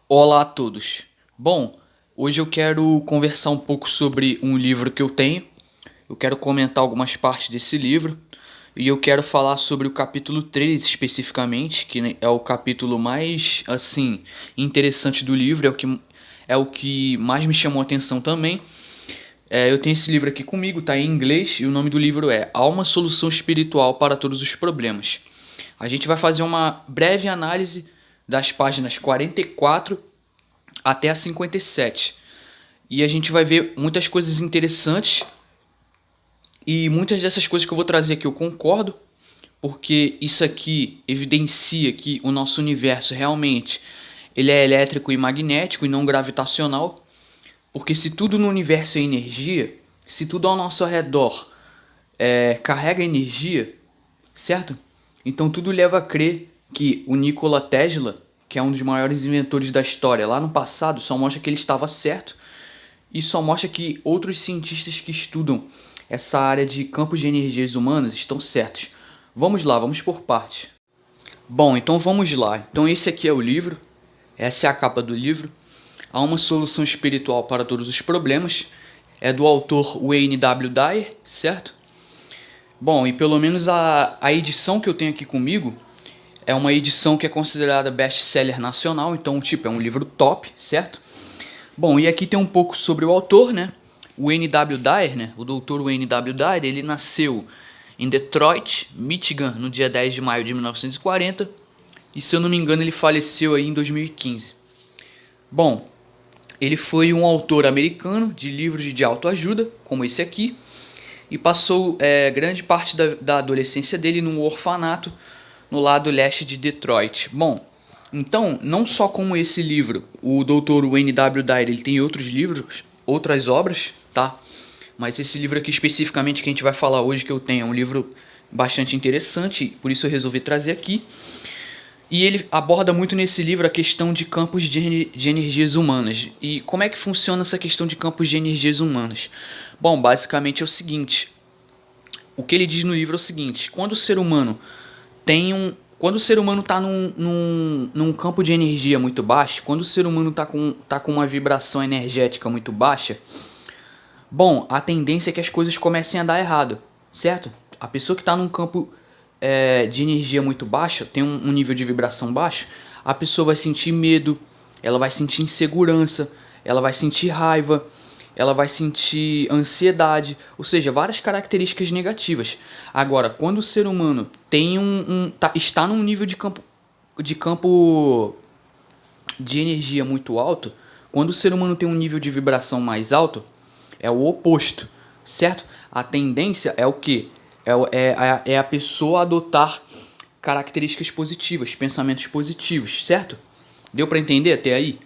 Olá a todos. Bom, hoje eu quero conversar um pouco sobre um livro que eu tenho. Eu quero comentar algumas partes desse livro e eu quero falar sobre o capítulo 3 especificamente, que é o capítulo mais interessante do livro, é o que mais me chamou a atenção também. Eu tenho esse livro aqui comigo, tá em inglês, e o nome do livro é Há uma Solução Espiritual para Todos os Problemas. A gente vai fazer uma breve análise das páginas 44 até a 57. E a gente vai ver muitas coisas interessantes e muitas dessas coisas que eu vou trazer aqui eu concordo, porque isso aqui evidencia que o nosso universo realmente ele é elétrico e magnético e não gravitacional, porque se tudo no universo é energia, se tudo ao nosso redor carrega energia, certo? Então tudo leva a crer que o Nikola Tesla, que é um dos maiores inventores da história, lá no passado só mostra que ele estava certo e só mostra que outros cientistas que estudam essa área de campos de energias humanas estão certos. Vamos lá, vamos por partes. Bom, então vamos lá. Então esse aqui é o livro, essa é a capa do livro. Há uma solução espiritual para todos os problemas. É do autor Wayne W. Dyer, certo? Bom, e pelo menos a edição que eu tenho aqui comigo é uma edição que é considerada best-seller nacional, então tipo é um livro top, certo? Bom, e aqui tem um pouco sobre o autor, né? O N.W. Dyer, né? O Dr. N.W. Dyer, ele nasceu em Detroit, Michigan, no dia 10 de maio de 1940, e se eu não me engano ele faleceu aí em 2015. Bom, ele foi um autor americano de livros de autoajuda, como esse aqui, e passou grande parte da adolescência dele num orfanato no lado leste de Detroit. Bom, então, não só como esse livro, o Dr. Wayne W. Dyer ele tem outros livros, outras obras, tá? Mas esse livro aqui especificamente que a gente vai falar hoje que eu tenho é um livro bastante interessante, por isso eu resolvi trazer aqui. E ele aborda muito nesse livro a questão de campos de energias humanas. E como é que funciona essa questão de campos de energias humanas? Bom, basicamente é o seguinte. O que ele diz no livro é o seguinte. Quando o ser humano está num campo de energia muito baixo, quando o ser humano tá com uma vibração energética muito baixa, bom, a tendência é que as coisas comecem a dar errado, certo? A pessoa que está num campo de energia muito baixa, tem um nível de vibração baixo, a pessoa vai sentir medo, ela vai sentir insegurança, ela vai sentir raiva, ela vai sentir ansiedade, ou seja, várias características negativas. Agora, quando o ser humano está num nível de campo de energia muito alto, quando o ser humano tem um nível de vibração mais alto, é o oposto, certo? A tendência é o que? É a pessoa adotar características positivas, pensamentos positivos, certo? Deu para entender até aí?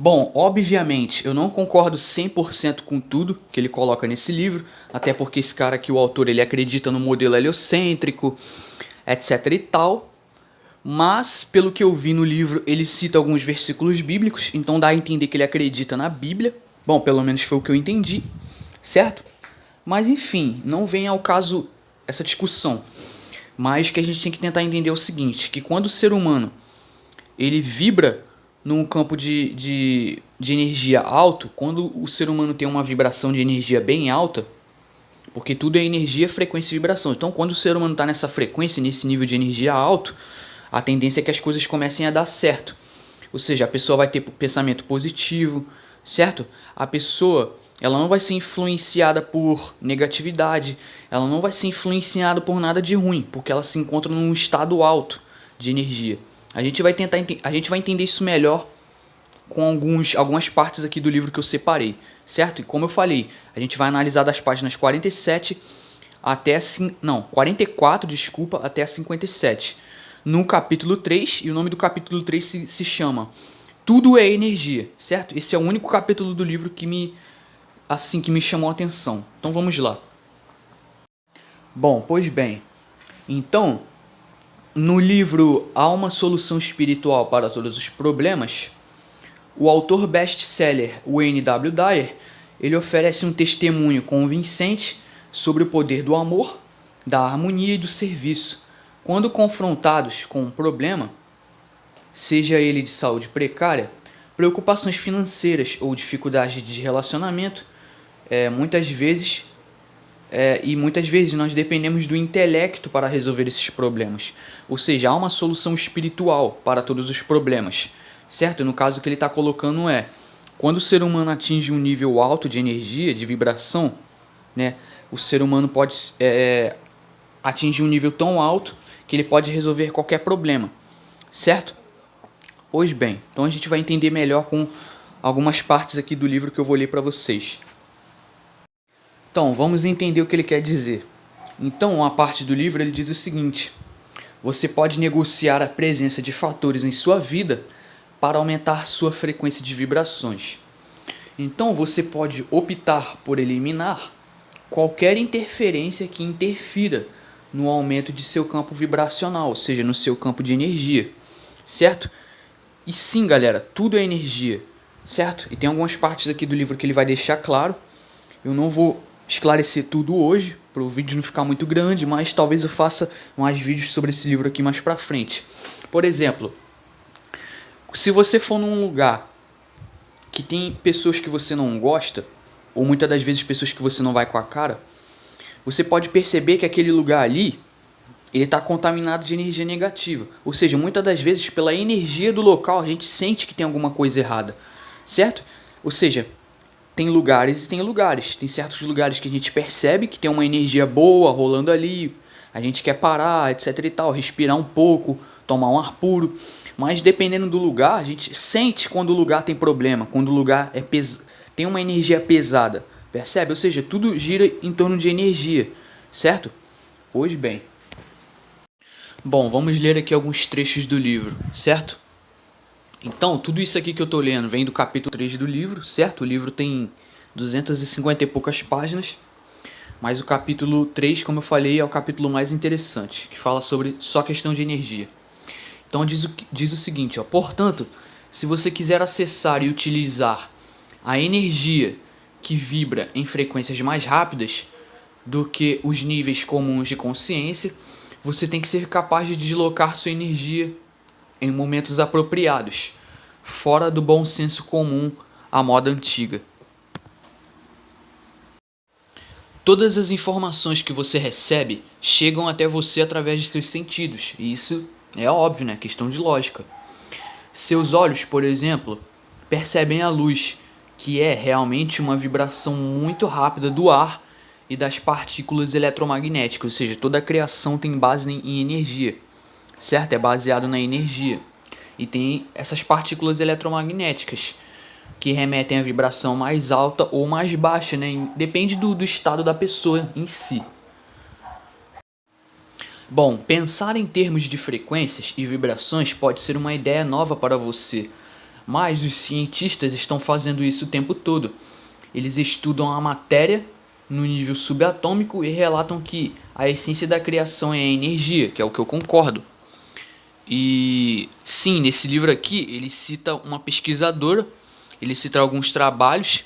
Bom, obviamente, eu não concordo 100% com tudo que ele coloca nesse livro, até porque esse cara aqui, o autor, ele acredita no modelo heliocêntrico, etc e tal. Mas, pelo que eu vi no livro, ele cita alguns versículos bíblicos, então dá a entender que ele acredita na Bíblia. Bom, pelo menos foi o que eu entendi, certo? Mas enfim, não vem ao caso essa discussão. Mas o que a gente tem que tentar entender é o seguinte, que quando o ser humano ele vibra num campo de energia alto, quando o ser humano tem uma vibração de energia bem alta, porque tudo é energia, frequência e vibração. Então, quando o ser humano está nessa frequência, nesse nível de energia alto, a tendência é que as coisas comecem a dar certo. Ou seja, a pessoa vai ter pensamento positivo, certo? A pessoa ela não vai ser influenciada por negatividade, ela não vai ser influenciada por nada de ruim, porque ela se encontra num estado alto de energia. A gente vai entender isso melhor com algumas partes aqui do livro que eu separei, certo? E como eu falei, a gente vai analisar das páginas 47 até 44, desculpa, até a 57. No capítulo 3, e o nome do capítulo 3 se chama Tudo é Energia, certo? Esse é o único capítulo do livro que me chamou a atenção. Então vamos lá. Bom, pois bem. Então, no livro Há uma Solução Espiritual para Todos os Problemas, o autor best-seller Wayne W. Dyer, ele oferece um testemunho convincente sobre o poder do amor, da harmonia e do serviço. Quando confrontados com um problema, seja ele de saúde precária, preocupações financeiras ou dificuldades de relacionamento, muitas vezes muitas vezes nós dependemos do intelecto para resolver esses problemas. Ou seja, há uma solução espiritual para todos os problemas, certo? No caso que ele está colocando quando o ser humano atinge um nível alto de energia, de vibração, né, o ser humano pode atingir um nível tão alto que ele pode resolver qualquer problema, certo? Pois bem, então a gente vai entender melhor com algumas partes aqui do livro que eu vou ler para vocês. Então, vamos entender o que ele quer dizer. Então, uma parte do livro ele diz o seguinte: você pode negociar a presença de fatores em sua vida para aumentar sua frequência de vibrações. Então, você pode optar por eliminar qualquer interferência que interfira no aumento de seu campo vibracional, ou seja, no seu campo de energia, certo? E sim, galera, tudo é energia, certo? E tem algumas partes aqui do livro que ele vai deixar claro. Eu não vou esclarecer tudo hoje, para o vídeo não ficar muito grande, mas talvez eu faça mais vídeos sobre esse livro aqui mais pra frente. Por exemplo, se você for num lugar que tem pessoas que você não gosta, ou muitas das vezes pessoas que você não vai com a cara, você pode perceber que aquele lugar ali, ele está contaminado de energia negativa. Ou seja, muitas das vezes pela energia do local a gente sente que tem alguma coisa errada, certo? Ou seja, tem lugares e tem lugares. Tem certos lugares que a gente percebe que tem uma energia boa rolando ali. A gente quer parar, etc e tal, respirar um pouco, tomar um ar puro. Mas dependendo do lugar, a gente sente quando o lugar tem problema, quando o lugar tem uma energia pesada. Percebe? Ou seja, tudo gira em torno de energia, certo? Pois bem. Bom, vamos ler aqui alguns trechos do livro, certo? Então, tudo isso aqui que eu tô lendo vem do capítulo 3 do livro, certo? O livro tem 250 e poucas páginas, mas o capítulo 3, como eu falei, é o capítulo mais interessante, que fala sobre só questão de energia. Então diz o seguinte, portanto, se você quiser acessar e utilizar a energia que vibra em frequências mais rápidas do que os níveis comuns de consciência, você tem que ser capaz de deslocar sua energia em momentos apropriados, fora do bom senso comum à moda antiga. Todas as informações que você recebe chegam até você através de seus sentidos, e isso é óbvio, né? Questão de lógica. Seus olhos, por exemplo, percebem a luz, que é realmente uma vibração muito rápida do ar e das partículas eletromagnéticas, ou seja, toda a criação tem base em energia, certo? É baseado na energia. E tem essas partículas eletromagnéticas que remetem a vibração mais alta ou mais baixa, né? Depende do estado da pessoa em si. Bom, pensar em termos de frequências e vibrações pode ser uma ideia nova para você, mas os cientistas estão fazendo isso o tempo todo. Eles estudam a matéria no nível subatômico e relatam que a essência da criação é a energia, que é o que eu concordo. E sim, nesse livro aqui ele cita uma pesquisadora, ele cita alguns trabalhos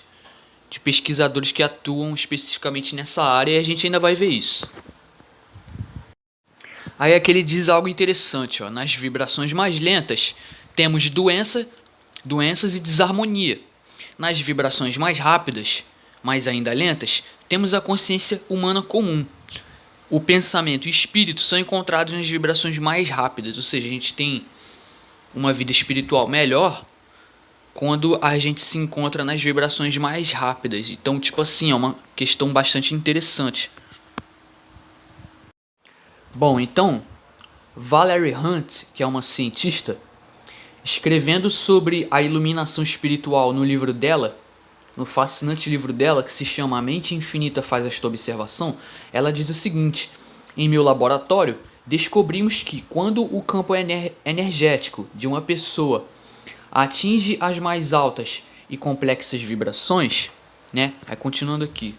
de pesquisadores que atuam especificamente nessa área e a gente ainda vai ver isso. Aí aqui ele diz algo interessante, nas vibrações mais lentas temos doenças e desarmonia. Nas vibrações mais rápidas, mas ainda lentas, temos a consciência humana comum. O pensamento e o espírito são encontrados nas vibrações mais rápidas, ou seja, a gente tem uma vida espiritual melhor quando a gente se encontra nas vibrações mais rápidas. Então, tipo assim, é uma questão bastante interessante. Bom, então, Valerie Hunt, que é uma cientista, escrevendo sobre a iluminação espiritual no livro dela, no fascinante livro dela, que se chama A Mente Infinita Faz Esta Observação, ela diz o seguinte: em meu laboratório, descobrimos que quando o campo energético de uma pessoa atinge as mais altas e complexas vibrações, né? Aí continuando aqui.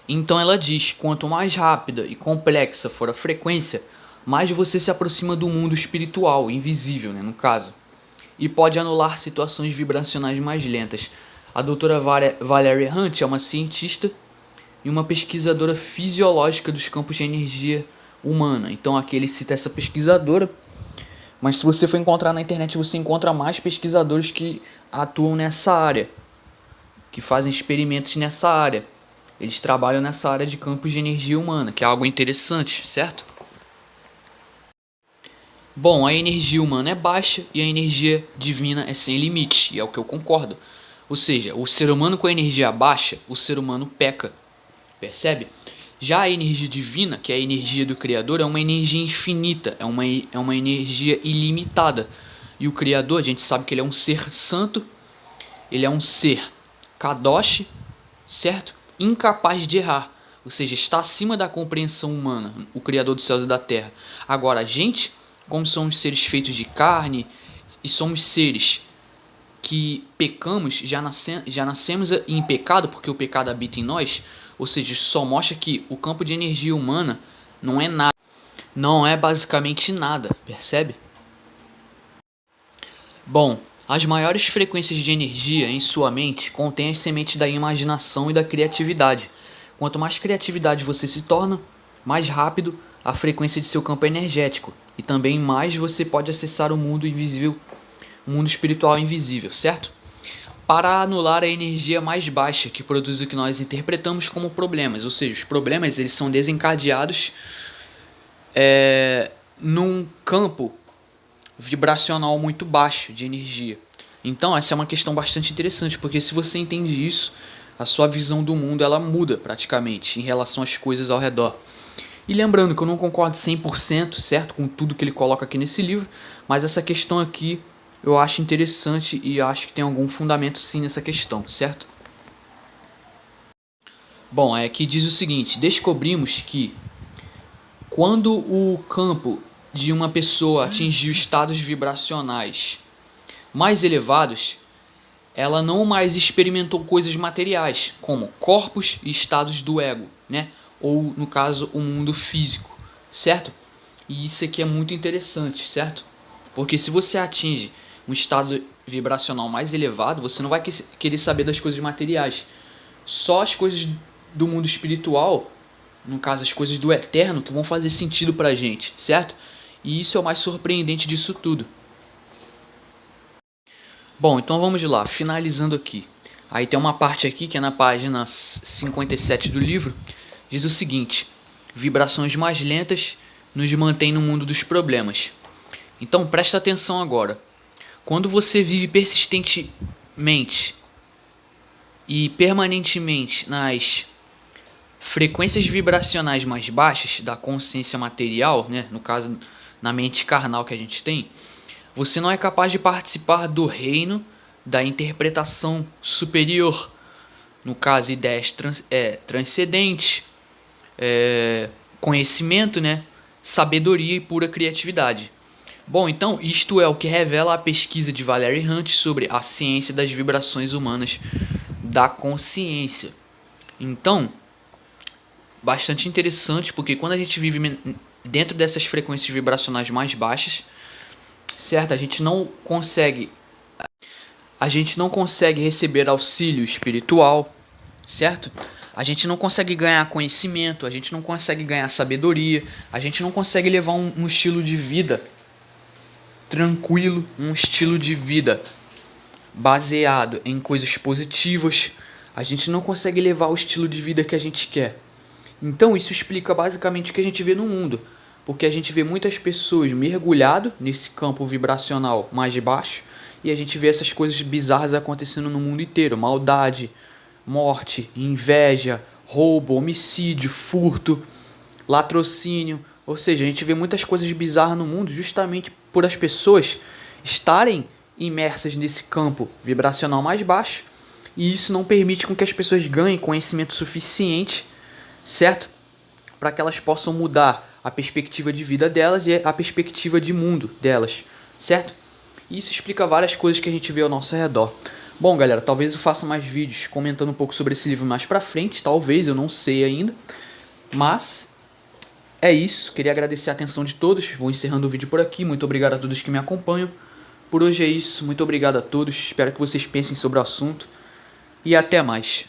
Então ela diz, quanto mais rápida e complexa for a frequência, mais você se aproxima do mundo espiritual, invisível, né, no caso, e pode anular situações vibracionais mais lentas. A doutora Valerie Hunt é uma cientista e uma pesquisadora fisiológica dos campos de energia humana. Então aqui ele cita essa pesquisadora Mas se você for encontrar na internet, você encontra mais pesquisadores que atuam nessa área, que fazem experimentos nessa área. Eles trabalham nessa área de campos de energia humana, que é algo interessante, certo? Bom, a energia humana é baixa e a energia divina é sem limite, e é o que eu concordo. Ou seja, o ser humano com a energia baixa, o ser humano peca, percebe? Já a energia divina, que é a energia do Criador, é uma energia infinita, é uma energia ilimitada. E o Criador, a gente sabe que ele é um ser santo, ele é um ser kadosh, certo? Incapaz de errar, ou seja, está acima da compreensão humana, o Criador dos céus e da terra. Agora, a gente, como somos seres feitos de carne e somos seres que pecamos, já nascemos em pecado, porque o pecado habita em nós, ou seja, isso só mostra que o campo de energia humana não é nada, não é basicamente nada, percebe? Bom, as maiores frequências de energia em sua mente contêm as sementes da imaginação e da criatividade. Quanto mais criatividade você se torna, mais rápido a frequência de seu campo energético, e também mais você pode acessar o mundo invisível, o mundo espiritual invisível, certo? Para anular a energia mais baixa que produz o que nós interpretamos como problemas, ou seja, os problemas eles são desencadeados num campo vibracional muito baixo de energia. Então essa é uma questão bastante interessante, porque se você entende isso, a sua visão do mundo ela muda praticamente em relação às coisas ao redor. E lembrando que eu não concordo 100%, certo, com tudo que ele coloca aqui nesse livro, mas essa questão aqui eu acho interessante e acho que tem algum fundamento sim nessa questão, certo? Bom, aqui diz o seguinte: descobrimos que quando o campo de uma pessoa atingiu estados vibracionais mais elevados, ela não mais experimentou coisas materiais, como corpos e estados do ego, né? Ou, no caso, o mundo físico, certo? E isso aqui é muito interessante, certo? Porque se você atinge um estado vibracional mais elevado, você não vai querer saber das coisas materiais. Só as coisas do mundo espiritual, no caso as coisas do eterno, que vão fazer sentido pra gente, certo? E isso é o mais surpreendente disso tudo. Bom, então vamos lá, finalizando aqui. Aí tem uma parte aqui que é na página 57 do livro, diz o seguinte: vibrações mais lentas nos mantêm no mundo dos problemas. Então presta atenção agora. Quando você vive persistentemente e permanentemente nas frequências vibracionais mais baixas da consciência material, né, no caso na mente carnal que a gente tem, você não é capaz de participar do reino da interpretação superior, no caso ideias transcendentes, conhecimento, né, sabedoria e pura criatividade. Bom, então isto é o que revela a pesquisa de Valerie Hunt sobre a ciência das vibrações humanas da consciência. Então, bastante interessante, porque quando a gente vive dentro dessas frequências vibracionais mais baixas, certo? A gente não consegue receber auxílio espiritual, certo? A gente não consegue ganhar conhecimento, a gente não consegue ganhar sabedoria, a gente não consegue levar um estilo de vida tranquilo, um estilo de vida baseado em coisas positivas. A gente não consegue levar o estilo de vida que a gente quer. Então isso explica basicamente o que a gente vê no mundo, porque a gente vê muitas pessoas mergulhado nesse campo vibracional mais baixo e a gente vê essas coisas bizarras acontecendo no mundo inteiro: maldade, morte, inveja, roubo, homicídio, furto, latrocínio. Ou seja, a gente vê muitas coisas bizarras no mundo justamente por as pessoas estarem imersas nesse campo vibracional mais baixo, e isso não permite com que as pessoas ganhem conhecimento suficiente, certo? Para que elas possam mudar a perspectiva de vida delas e a perspectiva de mundo delas, certo? E isso explica várias coisas que a gente vê ao nosso redor. Bom, galera, talvez eu faça mais vídeos comentando um pouco sobre esse livro mais pra frente, talvez, eu não sei ainda. Mas é isso, queria agradecer a atenção de todos, vou encerrando o vídeo por aqui, muito obrigado a todos que me acompanham. Por hoje é isso, muito obrigado a todos, espero que vocês pensem sobre o assunto e até mais.